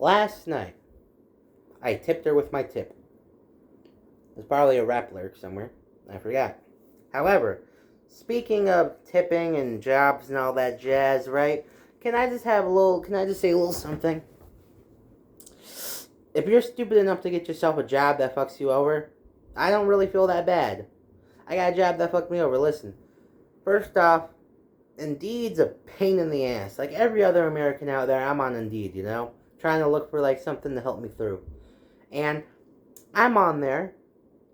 Last night, I tipped her with my tip. There's probably a rap lyric somewhere. I forgot. However, speaking of tipping and jobs and all that jazz, right? Can I just say a little something? If you're stupid enough to get yourself a job that fucks you over, I don't really feel that bad. I got a job that fucked me over. Listen, first off, Indeed's a pain in the ass. Like every other American out there, I'm on Indeed, trying to look for like something to help me through. And I'm on there,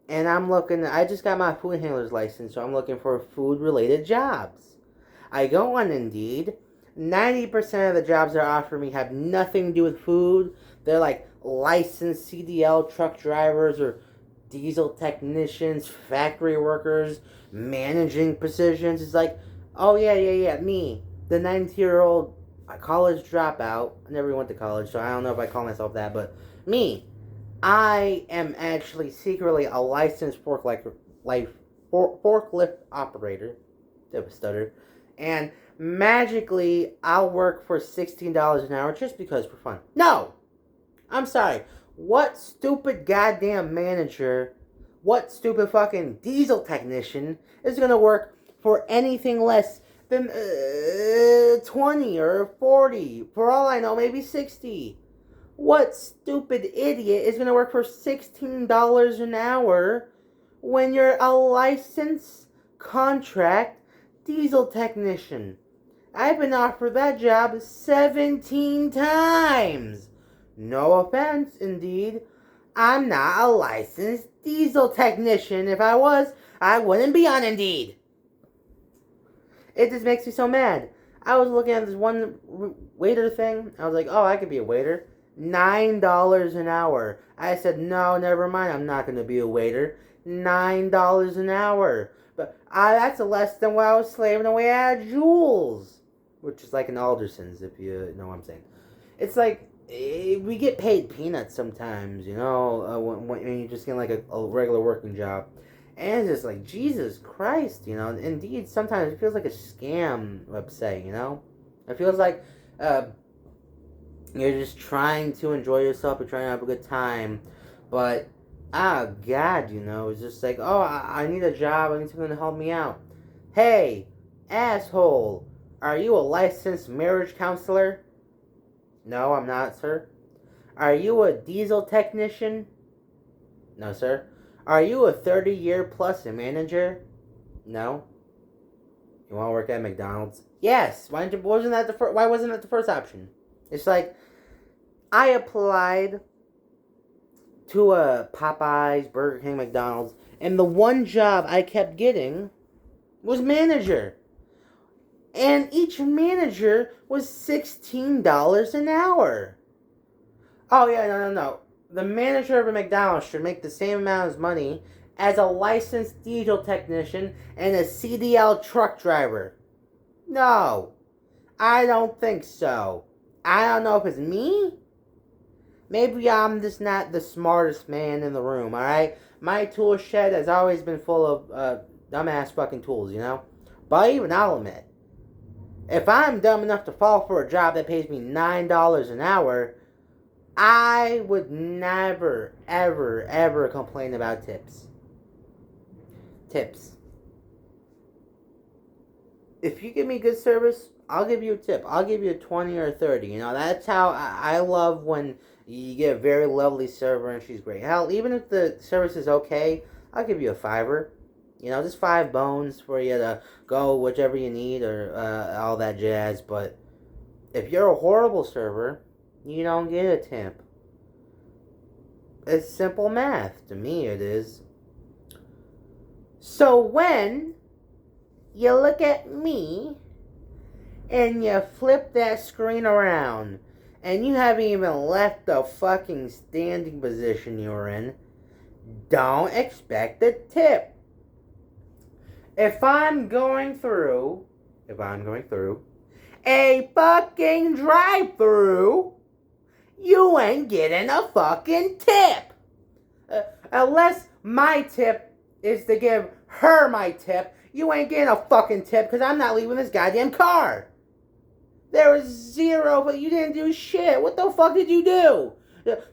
and I'm looking. I just got my food handler's license, so I'm looking for food-related jobs. I go on Indeed. 90% of the jobs they're offering me have nothing to do with food. They're like licensed CDL truck drivers or diesel technicians, factory workers, managing positions. It's like, oh yeah, me, the 19-year-old college dropout. I never went to college, so I don't know if I call myself that, but me, I am actually secretly a licensed forklift operator. That was stutter. And magically, I'll work for $16 an hour just because for fun. No! I'm sorry. What stupid goddamn manager, what stupid fucking diesel technician is going to work for anything less than 20 or 40? For all I know, maybe 60. What stupid idiot is going to work for $16 an hour when you're a licensed contract diesel technician? I've been offered that job 17 times. No offense, Indeed. I'm not a licensed diesel technician. If I was, I wouldn't be on Indeed. It just makes me so mad. I was looking at this one waiter thing. I was like, oh, I could be a waiter. $9 an hour. I said, no, never mind. I'm not going to be a waiter. $9 an hour. But that's less than what I was slaving away at Jules. Which is like an Alderson's, if you know what I'm saying. It's like, we get paid peanuts sometimes, when you just get like a regular working job. And it's just like, Jesus Christ, Indeed, sometimes it feels like a scam website, It feels like you're just trying to enjoy yourself, you're trying to have a good time, but, God, it's just like, oh, I need a job, I need someone to help me out. Hey, asshole, are you a licensed marriage counselor? No, I'm not, sir. Are you a diesel technician? No, sir. Are you a 30-year plus manager? No. You want to work at McDonald's? Yes. Why wasn't that the first option? It's like, I applied to a Popeyes, Burger King, McDonald's, and the one job I kept getting was manager. And each manager was $16 an hour. Oh, yeah, no. The manager of a McDonald's should make the same amount of money as a licensed diesel technician and a CDL truck driver. No, I don't think so. I don't know if it's me. Maybe I'm just not the smartest man in the room, alright? My tool shed has always been full of dumbass fucking tools, But even I'll admit, if I'm dumb enough to fall for a job that pays me $9 an hour, I would never, ever complain about tips. Tips. If you give me good service, I'll give you a tip. I'll give you a 20 or a 30. That's how I love when you get a very lovely server and she's great. Hell, even if the service is okay, I'll give you a $5. Just 5 bones for you to go whichever you need or all that jazz. But if you're a horrible server, you don't get a tip. It's simple math. To me, it is. So when you look at me and you flip that screen around and you haven't even left the fucking standing position you're in, don't expect a tip. If I'm going through a fucking drive-through, you ain't getting a fucking tip. Unless my tip is to give her my tip, you ain't getting a fucking tip because I'm not leaving this goddamn car. There was zero, but you didn't do shit. What the fuck did you do?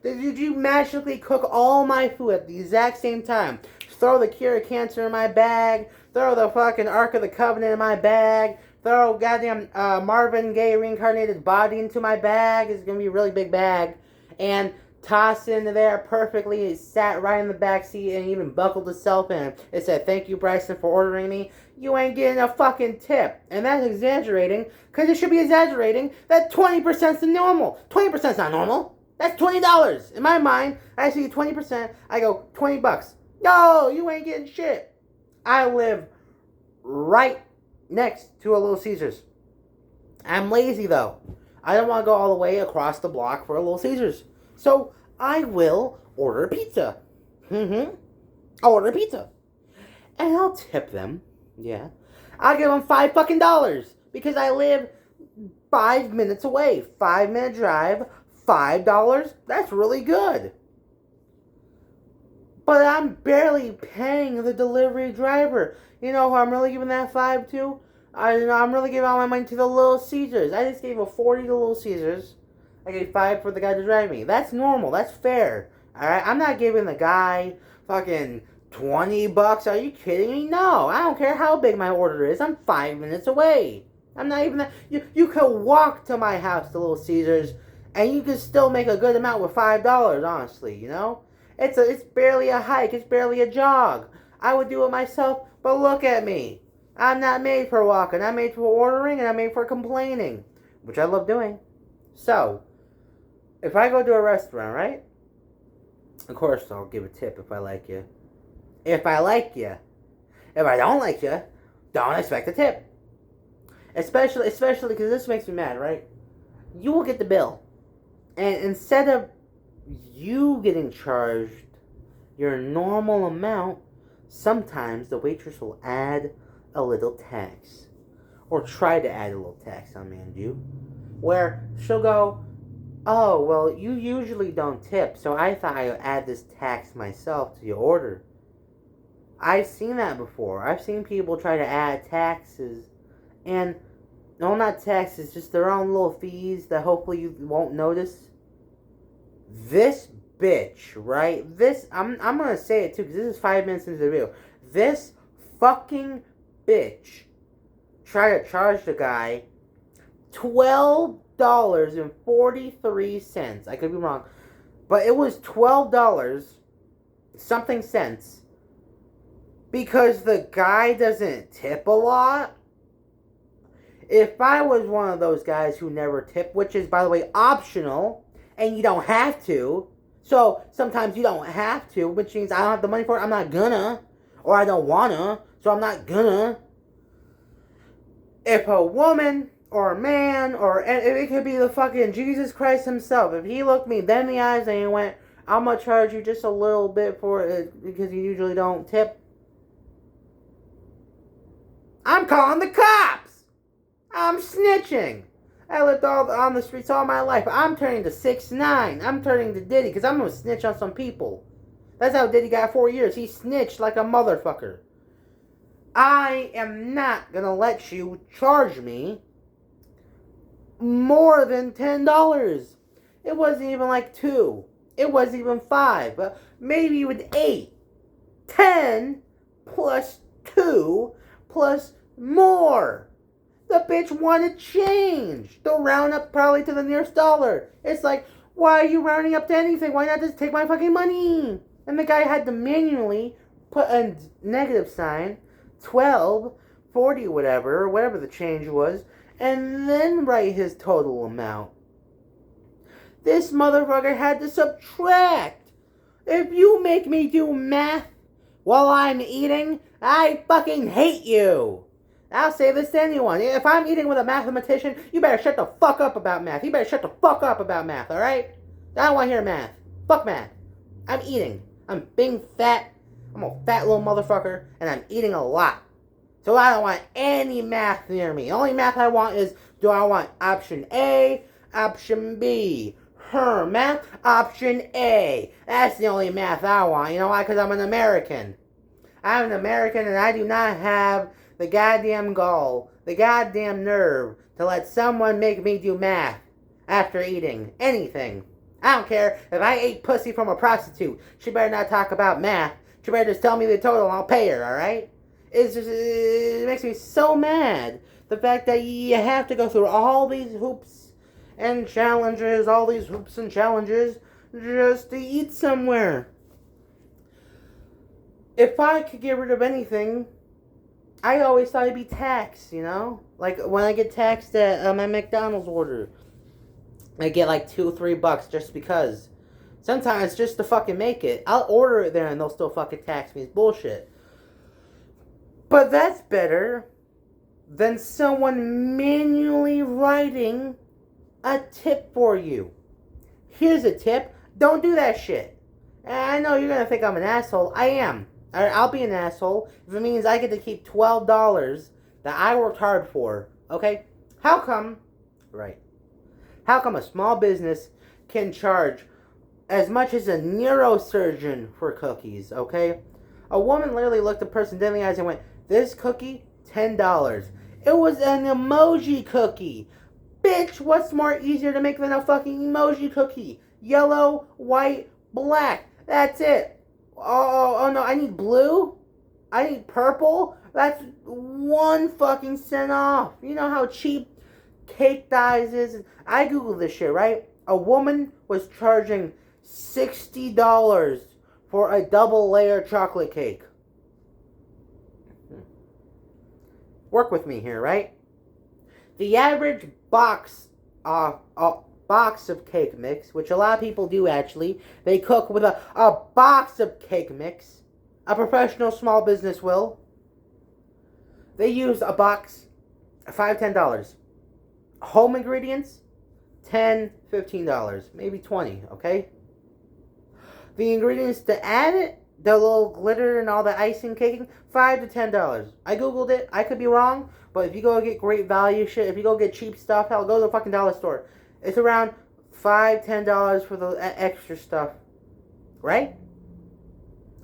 Did you magically cook all my food at the exact same time? Throw the cure of cancer in my bag. Throw the fucking Ark of the Covenant in my bag. Throw goddamn Marvin Gaye reincarnated body into my bag. It's gonna be a really big bag. And tossed into there perfectly. It sat right in the back seat and even buckled itself in. It said, "Thank you, Bryson, for ordering me." You ain't getting a fucking tip. And that's exaggerating, because it should be exaggerating that 20% is the normal. 20% is not normal. That's $20. In my mind, I see 20%, I go, $20. No, you ain't getting shit. I live right next to a Little Caesars. I'm lazy, though. I don't want to go all the way across the block for a Little Caesars. So I will order a pizza. I'll order a pizza. And I'll tip them. Yeah. I'll give them $5 because I live 5 minutes away. 5-minute drive, $5. That's really good. But I'm barely paying the delivery driver. You know who I'm really giving that $5 to? I'm really giving all my money to the Little Caesars. I just gave a $40 to Little Caesars. I gave $5 for the guy to drive me. That's normal. That's fair. Alright? I'm not giving the guy fucking $20. Are you kidding me? No. I don't care how big my order is. I'm 5 minutes away. I'm not even that. You could walk to my house to Little Caesars and you could still make a good amount with $5, honestly, you know? It's barely a hike. It's barely a jog. I would do it myself, but look at me. I'm not made for walking. I'm made for ordering, and I'm made for complaining, which I love doing. So, if I go to a restaurant, right? Of course, I'll give a tip if I like you. If I like you. If I don't like you, don't expect a tip. Especially because this makes me mad, right? You will get the bill. And instead of you getting charged your normal amount, sometimes the waitress will add a little tax. Or try to add a little tax on you. Where she'll go, "Oh, well, you usually don't tip, so I thought I would add this tax myself to your order." I've seen that before. I've seen people try to add taxes. And, no, not taxes, just their own little fees that hopefully you won't notice. This bitch, right? I'm gonna say it too, because this is 5 minutes into the video. This fucking bitch tried to charge the guy $12.43. I could be wrong. But it was $12 something cents. Because the guy doesn't tip a lot. If I was one of those guys who never tip, which is, by the way, optional, and you don't have to, so sometimes you don't have to, which means I don't have the money for it, I'm not gonna, or I don't wanna, so I'm not gonna. If a woman, or a man, or it could be the fucking Jesus Christ himself, if he looked me dead in the eyes and he went, "I'm gonna charge you just a little bit for it because you usually don't tip," I'm calling the cops. I'm snitching. I lived on the streets all my life. I'm turning to 6ix9ine. I'm turning to Diddy because I'm going to snitch on some people. That's how Diddy got 4 years. He snitched like a motherfucker. I am not going to let you charge me more than $10. It wasn't even like 2. It wasn't even 5. But maybe it was 8. 10 plus 2 plus more. The bitch wanted change. They'll round up probably to the nearest dollar. It's like, why are you rounding up to anything? Why not just take my fucking money? And the guy had to manually put a negative sign, 12, 40, whatever the change was, and then write his total amount. This motherfucker had to subtract. If you make me do math while I'm eating, I fucking hate you. I'll say this to anyone. If I'm eating with a mathematician, you better shut the fuck up about math. You better shut the fuck up about math, alright? I don't want to hear math. Fuck math. I'm eating. I'm being fat. I'm a fat little motherfucker, and I'm eating a lot. So I don't want any math near me. The only math I want is, do I want option A, option B? Math, option A. That's the only math I want. You know why? Because I'm an American. I'm an American, and I do not have the goddamn gall the goddamn nerve to let someone make me do math after eating anything. I don't care if I ate pussy from a prostitute. She better not talk about math. She better just tell me the total and I'll pay her, alright? It makes me so mad. The fact that you have to go through all these hoops and challenges, just to eat somewhere. If I could get rid of anything, I always thought it'd be tax, you know? Like, when I get taxed at my McDonald's order, I get like $2-3 just because. Sometimes just to fucking make it. I'll order it there and they'll still fucking tax me. It's bullshit. But that's better than someone manually writing a tip for you. Here's a tip. Don't do that shit. And I know you're going to think I'm an asshole. I am. I'll be an asshole if it means I get to keep $12 that I worked hard for. Okay? How come a small business can charge as much as a neurosurgeon for cookies, okay? A woman literally looked the person dead in the eyes and went, "This cookie, $10. It was an emoji cookie. Bitch, what's more easier to make than a fucking emoji cookie? Yellow, white, black. That's it. Oh no, I need blue? I need purple? That's 1 fucking cent off. You know how cheap cake dyes is? I googled this shit, right? A woman was charging $60 for a double layer chocolate cake. Work with me here, right? The average box of cake mix, which a lot of people do actually, they cook with a box of cake mix. A professional small business will. They use a box, $5-10. Home ingredients, $10-15, maybe $20, okay? The ingredients to add it, the little glitter and all the icing caking, $5-10. I googled it. I could be wrong, but if you go get great value shit, if you go get cheap stuff, hell, go to the fucking dollar store. It's around $5-10 for the extra stuff, right?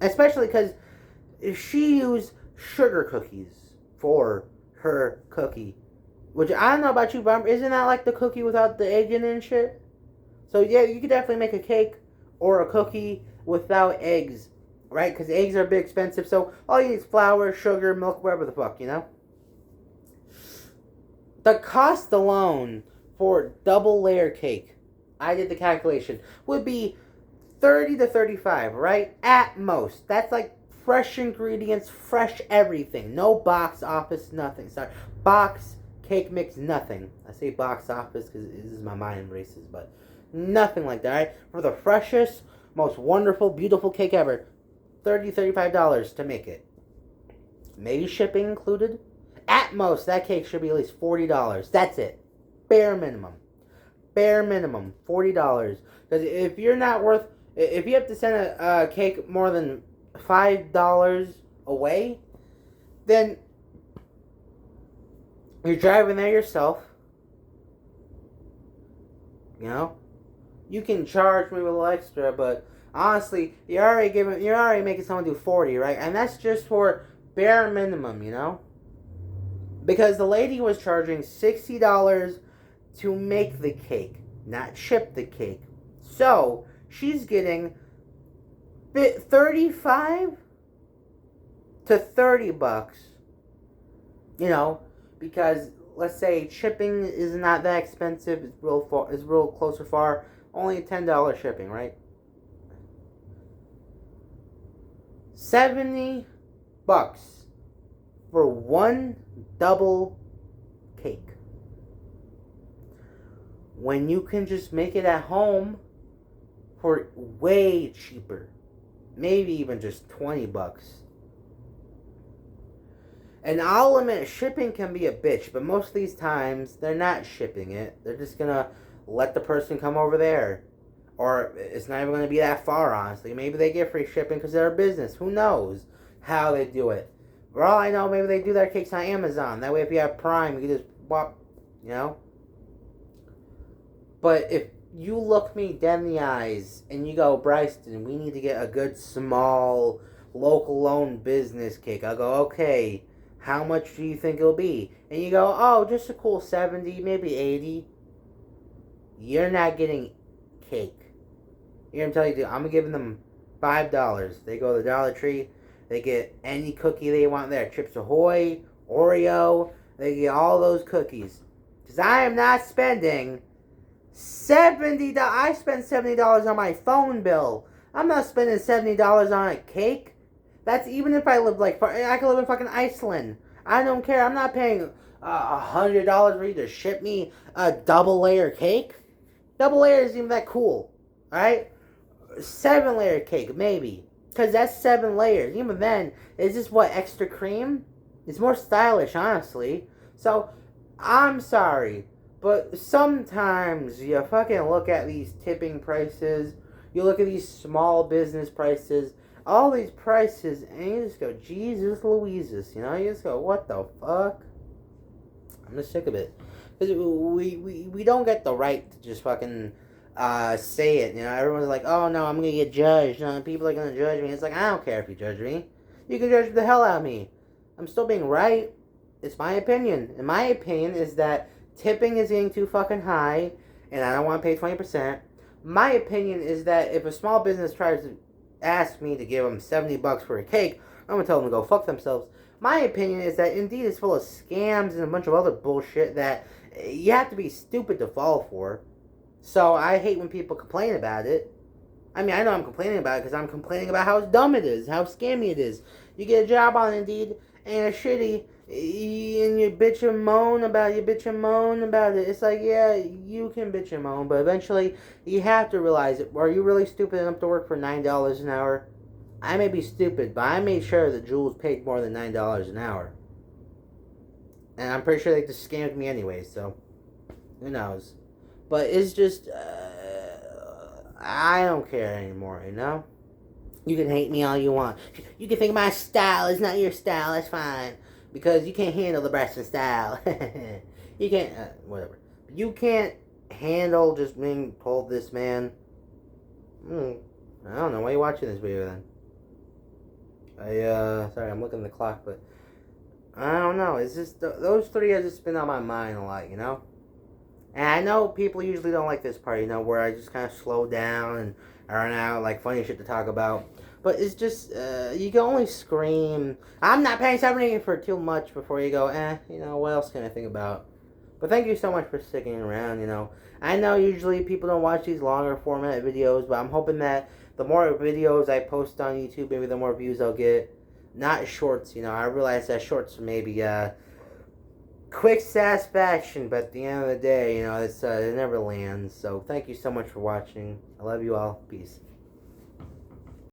Especially because she used sugar cookies for her cookie. Which, I don't know about you, but isn't that like the cookie without the egg in it and shit? So, yeah, you could definitely make a cake or a cookie without eggs, right? Because eggs are a bit expensive, so all you need is flour, sugar, milk, whatever the fuck, you know? The cost alone for double layer cake, I did the calculation, would be $30 to $35, right? At most. That's like fresh ingredients, fresh everything. No box office, nothing. Sorry. Box cake mix, nothing. I say box office because this is my mind races, but nothing like that, right? For the freshest, most wonderful, beautiful cake ever, $30, $35 to make it. Maybe shipping included. At most, that cake should be at least $40. That's it. Bare minimum. Bare minimum, $40. Because if you're not worth, if you have to send a cake more than $5 away, then you're driving there yourself. You know, you can charge me a little extra, but honestly, you're already making someone do 40, right? And that's just for bare minimum, you know. Because the lady was charging $60 to make the cake, not ship the cake. So she's getting $35 to $30, you know, because let's say shipping is not that expensive, it's real close or far, only $10 shipping, right? $70 for one double cake, when you can just make it at home for way cheaper, maybe even just $20. And I'll admit, shipping can be a bitch, but most of these times, they're not shipping it. They're just gonna let the person come over there. Or it's not even gonna be that far, honestly. Maybe they get free shipping because they're a business. Who knows how they do it? For all I know, maybe they do their cakes on Amazon. That way, if you have Prime, you can just whop, you know? But if you look me dead in the eyes and you go, "Bryson, we need to get a good, small, local-owned business cake," I'll go, "Okay, How much do you think it'll be? And you go, oh, just a cool 70, maybe 80. You're not getting cake. You're gonna tell you, dude, I'm giving them $5. They go to the Dollar Tree, they get any cookie they want there. Chips Ahoy, Oreo, they get all those cookies. Because I am not spending $70. I spend $70 on my phone bill. I'm not spending $70 on a cake. That's even if I live like, I could live in fucking Iceland. I don't care. I'm not paying $100 for you to ship me a double layer cake. Double layer isn't even that cool. Alright? 7-layer cake, maybe. Because that's 7 layers. Even then, is this what, extra cream? It's more stylish, honestly. So, I'm sorry. But sometimes you fucking look at these tipping prices. You look at these small business prices. All these prices. And you just go, Jesus Louises. You know, you just go, what the fuck? I'm just sick of it. Because we don't get the right to just fucking say it. You know, everyone's like, oh no, I'm gonna get judged. You know, people are gonna judge me. It's like, I don't care if you judge me. You can judge the hell out of me. I'm still being right. It's my opinion. And my opinion is that tipping is getting too fucking high, and I don't want to pay 20%. My opinion is that if a small business tries to ask me to give them $70 for a cake, I'm gonna tell them to go fuck themselves. My opinion is that Indeed is full of scams and a bunch of other bullshit that you have to be stupid to fall for. So I hate when people complain about it. I mean, I know I'm complaining about it because I'm complaining about how dumb it is, how scammy it is. You get a job on Indeed and it's shitty, and you bitch and moan about it. It's like, yeah, you can bitch and moan, but eventually you have to realize it. Are you really stupid enough to work for $9 an hour? I may be stupid, but I made sure that Jules paid more than $9 an hour. And I'm pretty sure they just scammed me anyway, so who knows. But it's just, I don't care anymore, you know? You can hate me all you want. You can think my style is not your style, that's fine. Because you can't handle the Braxton style. You can't, whatever. You can't handle just being told this, man. I don't know, why are you watching this video then? Sorry, I'm looking at the clock, but I don't know. It's just, those three have just been on my mind a lot, you know? And I know people usually don't like this part, you know, where I just kind of slow down and I run out, like, funny shit to talk about. But it's just, you can only scream, I'm not paying $70 for too much before you go, you know, what else can I think about? But thank you so much for sticking around, you know. I know usually people don't watch these longer format videos, but I'm hoping that the more videos I post on YouTube, maybe the more views I'll get. Not shorts, you know. I realize that shorts maybe, quick satisfaction, but at the end of the day, you know, it never lands. So thank you so much for watching. I love you all. Peace.